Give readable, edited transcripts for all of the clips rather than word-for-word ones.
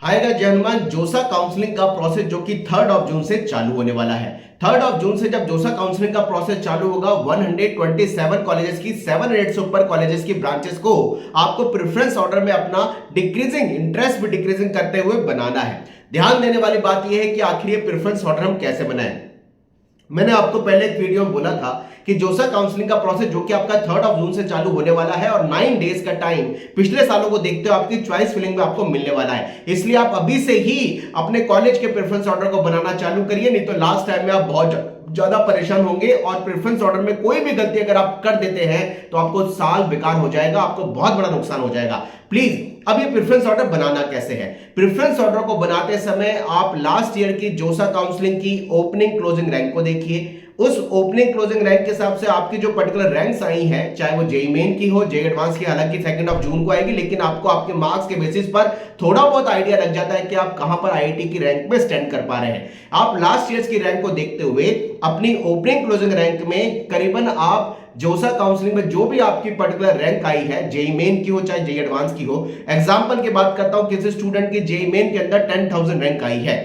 Hi guys, जय हनुमान। जोसा counselling का प्रोसेस जो कि 3 जून से चालू होने वाला है। 3 जून से जब जोसा काउंसलिंग का प्रोसेस चालू होगा 127 कॉलेजेस की 700 से ऊपर कॉलेजेस की ब्रांचेस को आपको प्रेफरेंस ऑर्डर में अपना डिक्रीजिंग इंटरेस्ट भी डिक्रीजिंग करते हुए बनाना है। ध्यान देने वाली बात यह है कि आखिर ये प्रेफरेंस ऑर्डर हम कैसे बनाएं। मैंने आपको पहले एक वीडियो में बोला था कि जोसा काउंसलिंग का प्रोसेस जो कि आपका 3 जून से चालू होने वाला है और 9 डेज का टाइम पिछले सालों को देखते हो आपकी चॉइस फिलिंग में आपको मिलने वाला है। इसलिए आप अभी से ही अपने कॉलेज के प्रेफरेंस ऑर्डर को बनाना चालू करिए, नहीं तो लास्ट टाइम में आप बहुत ज्यादा परेशान होंगे और प्रेफरेंस ऑर्डर में कोई भी गलती अगर आप कर देते हैं तो आपको साल बेकार हो जाएगा, आपको बहुत बड़ा नुकसान हो जाएगा। प्लीज अब ये प्रेफरेंस ऑर्डर बनाना कैसे है। प्रेफरेंस ऑर्डर को बनाते समय आप लास्ट ईयर की जोसा काउंसलिंग की ओपनिंग क्लोजिंग रैंक को देखिए। उस ओपनिंग क्लोजिंग रैंक के हिसाब से आपकी जो पर्टिकुलर रैंक्स आई हैं, चाहे वो जेईई मेन की हो, जेईई एडवांस की, हालांकि 2 जून को आएगी, लेकिन आपको आपके मार्क्स के बेसिस पर थोड़ा बहुत आइडिया लग जाता है कि आप कहां पर आईआईटी की रैंक में स्टैंड कर पा रहे हैं। आप लास्ट ईयर की रैंक को देखते हुए अपनी ओपनिंग क्लोजिंग रैंक में करीबन आप जोसा काउंसलिंग में जो भी आपकी पर्टिकुलर रैंक आई है, जेईई मेन की हो चाहे जेईई एडवांस की हो, एग्जांपल की बात करता हूं, किसी स्टूडेंट की जेईई मेन के अंदर 10,000 रैंक आई है,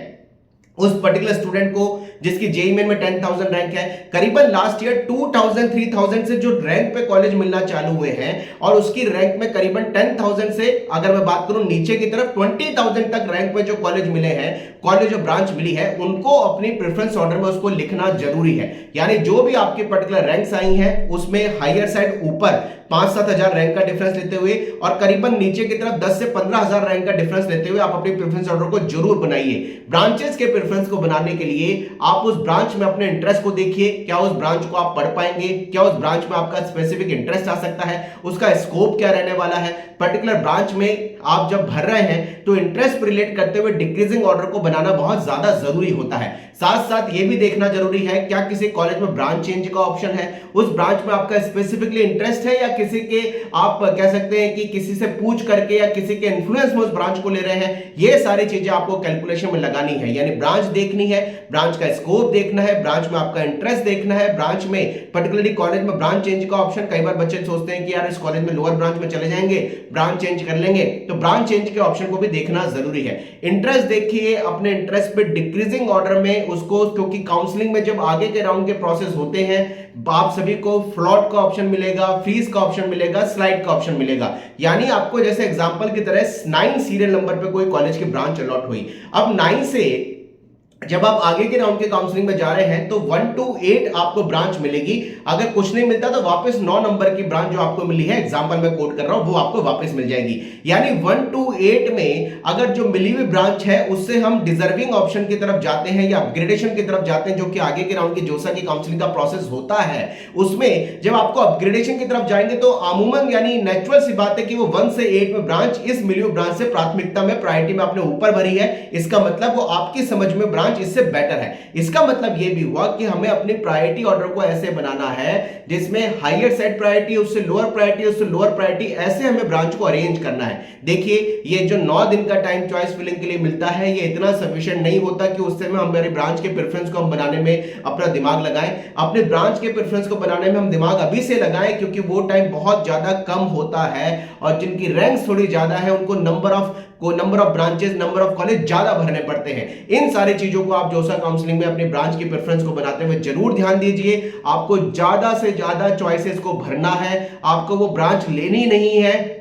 उस पर्टिकुलर स्टूडेंट को जिसकी जेईई मेन में 10,000 रैंक है, करीबन लास्ट ईयर 2,000 3,000 से जो रैंक पे कॉलेज मिलना चालू हुए हैं और उसकी रैंक में करीबन 10,000 से अगर मैं बात करूं नीचे की तरफ 20,000 तक रैंक में जो कॉलेज मिले हैं, कॉलेज जो ब्रांच मिली है, उनको अपनी प्रेफरेंस ऑर्डर में उसको लिखना जरूरी है। यानी जो भी आपकी पर्टिकुलर रैंक्स आई हैं उसमें हायर साइड ऊपर 5-7 हजार रैंक का डिफरेंस लेते हुए और करीबन नीचे की तरफ 10 से 15 हजार रैंक का डिफरेंस लेते हुए आप अपनी प्रेफरेंस ऑर्डर को जरूर बनाइए। ब्रांचेस के प्रेफरेंस को बनाने के लिए आप उस ब्रांच में अपने इंटरेस्ट को देखिए, क्या उस ब्रांच को आप पढ़ पाएंगे, क्या उस ब्रांच में आपका स्पेसिफिक इंटरेस्ट आ सकता है, उसका स्कोप क्या रहने वाला है। पर्टिकुलर ब्रांच में आप जब भर रहे हैं तो इंटरेस्ट रिलेट करते हुए डिक्रीजिंग ऑर्डर को बनाना बहुत ज्यादा जरूरी होता है। साथ साथ यह भी देखना जरूरी है क्या किसी कॉलेज में ब्रांच चेंज का ऑप्शन है, उस ब्रांच में आपका स्पेसिफिकली इंटरेस्ट है या किसी के आप कह सकते हैं कि किसी से पूछ करके या किसी के इन्फ्लुएंस में उस ब्रांच को ले रहे हैं। ये सारी चीजें आपको कैलकुलेशन में लगानी है, यानी ब्रांच देखनी है, ब्रांच का स्कोप देखना है, ब्रांच में आपका इंटरेस्ट देखना है, ब्रांच में पर्टिकुलरली कॉलेज में ब्रांच चेंज का ऑप्शन। कई बार बच्चे सोचते हैं कि यार इस कॉलेज में लोअर ब्रांच में चले जाएंगे, ब्रांच चेंज कर लेंगे, तो ब्रांच चेंज के ऑप्शन को भी देखना जरूरी है। इंटरेस्ट देखिए, अपने इंटरेस्ट पे डिक्रीजिंग ऑर्डर में उसको, क्योंकि काउंसलिंग में जब आगे के राउंड के प्रोसेस होते हैं आप सभी को फ्लॉट का ऑप्शन मिलेगा, फ्रीज का ऑप्शन मिलेगा, स्लाइड का ऑप्शन मिलेगा। यानी आपको जैसे एग्जांपल की तरह 9 सीरियल नंबर पे कोई कॉलेज की ब्रांच अलॉट हुई, अब 9 से जब आप आगे के राउंड के काउंसलिंग में जा रहे हैं तो 1 to 8 आपको ब्रांच मिलेगी। अगर कुछ नहीं मिलता तो वापस 9 नंबर की ब्रांच जो आपको मिली है, एग्जांपल में कोट कर रहा हूं, वो आपको वापस मिल जाएगी। यानी 1 to 8 में अगर जो मिली हुई ब्रांच है उससे हम डिजर्विंग ऑप्शन की तरफ जाते हैं या अपग्रेडेशन की तरफ जाते हैं, जो कि आगे के राउंड की जोसा की काउंसलिंग का प्रोसेस होता है। उसमें जब आपको अपग्रेडेशन की तरफ जाएंगे तो अमूमन यानी नेचुरल सी बात है कि वो 1 से 8 में ब्रांच इस मिली हुई ब्रांच से प्राथमिकता में प्रायोरिटी में आपने ऊपर भरी है। इसका मतलब वो आपकी समझ में ब्रांच इससे बेटर है। इसका मतलब यह भी हुआ कि हमें अपनी प्रायोरिटी ऑर्डर को ऐसे बनाना है जिसमें हायर सेट प्रायोरिटी, उससे लोअर प्रायोरिटी, उससे लोअर प्रायोरिटी, ऐसे हमें ब्रांच को अरेंज करना है। देखिए ये जो 9 दिन का टाइम चॉइस फिलिंग के लिए मिलता है, ये इतना सफिशिएंट नहीं होता कि उससे में हमारे ब्रांच के प्रेफरेंस को हम बनाने में अपना दिमाग लगाएं। अपने ब्रांच के प्रेफरेंस को बनाने में हम दिमाग अभी से लगाएं, क्योंकि वो टाइम बहुत ज्यादा कम होता है और जिनकी रैंक थोड़ी ज्यादा है उनको number of branches, number of college ज्यादा भरने पड़ते हैं। इन सारी चीजों को आप जोसा काउंसलिंग में अपनी ब्रांच की प्रेफरेंस को बनाते हुए जरूर ध्यान दीजिए। आपको ज्यादा से ज्यादा चॉइसेस को भरना है, आपको वो ब्रांच लेनी नहीं है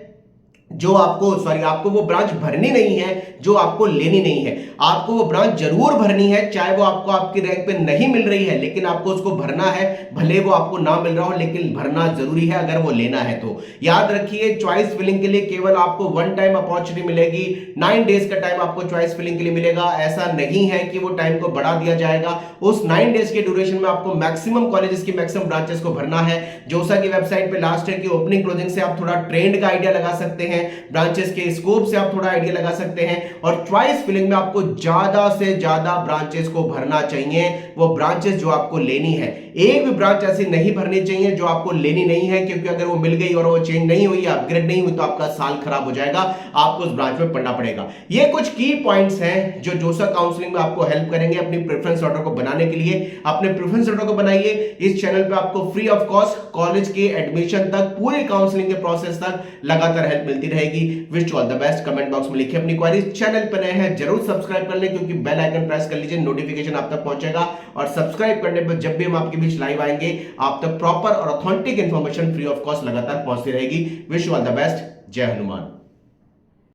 जो आपको वो ब्रांच भरनी नहीं है जो आपको लेनी नहीं है। आपको वो ब्रांच जरूर भरनी है, चाहे वो आपको आपकी रैंक पे नहीं मिल रही है, लेकिन आपको उसको भरना है, भले वो आपको ना मिल रहा हो, लेकिन भरना जरूरी है अगर वो लेना है तो। याद रखिए चॉइस फिलिंग के लिए केवल आपको 1 टाइम अपॉर्चुनिटी मिलेगी, 9 डेज का टाइम आपको चॉइस फिलिंग के लिए मिलेगा। ऐसा नहीं है कि वो टाइम को बढ़ा दिया जाएगा। उस 9 डेज के ड्यूरेशन में आपको मैक्सिमम कॉलेजेस की मैक्सिमम ब्रांचेस को भरना है। जोसा की वेबसाइट पे लास्ट ईयर की ओपनिंग क्लोजिंग से आप थोड़ा ट्रेंड का आइडिया लगा सकते हैं, ब्रांचेस के स्कोप से आप थोड़ा आइडिया लगा सकते हैं, और चॉइस फिलिंग में आपको ज्यादा से ज्यादा ब्रांचेस को भरना चाहिए, वो ब्रांचेस जो आपको लेनी है। एक भी ब्रांच ऐसी नहीं भरनी चाहिए जो आपको लेनी नहीं है, क्योंकि अगर वो मिल गई और वो चेंज नहीं हुई, अपग्रेड नहीं हुई, तो आपका साल खराब हो जाएगा, आपको उस ब्रांच में पढ़ना पड़ेगा। ये कुछ की पॉइंट्स हैं जो जोसा काउंसलिंग में आपको हेल्प करेंगे अपनी प्रेफरेंस ऑर्डर को बनाने के लिए। अपने प्रेफरेंस ऑर्डर को बनाइए। इस चैनल पे आपको फ्री ऑफ कॉस्ट कॉलेज के एडमिशन तक, पूरी काउंसलिंग के प्रोसेस तक लगातार हेल्प मिलती रहेगी। Wish you all the best. Comment box में लिखिए अपनी क्वेरीज। चैनल पर नए हैं जरूर सब्सक्राइब कर लें, क्योंकि बेल आइकन प्रेस कर लीजिए, नोटिफिकेशन आप तक पहुंचेगा। और सब्सक्राइब करने पर जब भी हम आपके बीच लाइव आएंगे आप तक प्रॉपर और authentic information free of cost लगातार पहुंचती रहेगी। Wish you all the best. जय हनुमान।